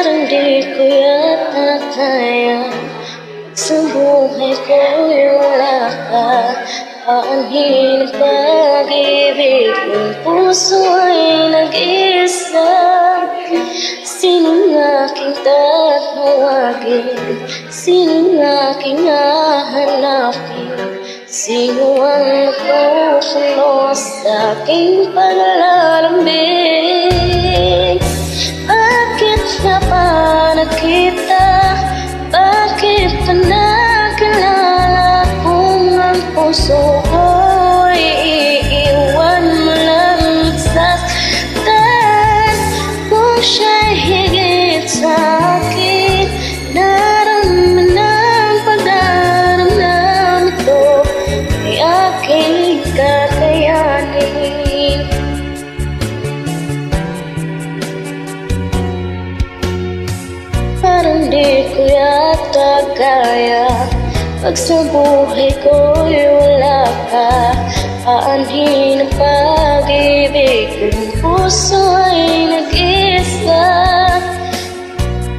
Parang di ko yata kaya sa buhay ko'y wala ka. Aanhin ang pag-ibig, ang puso ay nag-isa. Sinong aking tatawagin? Sinong aking hahanapin? Sino ang magpupuno sa aking paglalambing? Bakit nga ba nakita? Bakit pa nakilala kung ang puso ko'y iiwan mo lang magsasaktan? Kung siya'y higit sa akin, naramdaman ng pagdaramdam ito ay aking kakayanin. Parang di ko yata kaya pag sa buhay ko'y wala ka. Aanhin ang pag-ibig, ang puso ay nag-isa.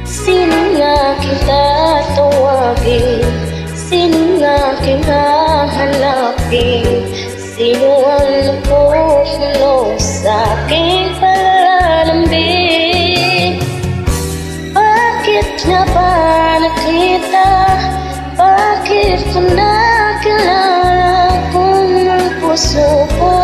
Sinong aking tatawagin? Sinong aking hahanapin? Sino ang nagpupuno sa aking paglalambing? Bakit nga ba nakita? Bakit ko nakilala kung ang puso ko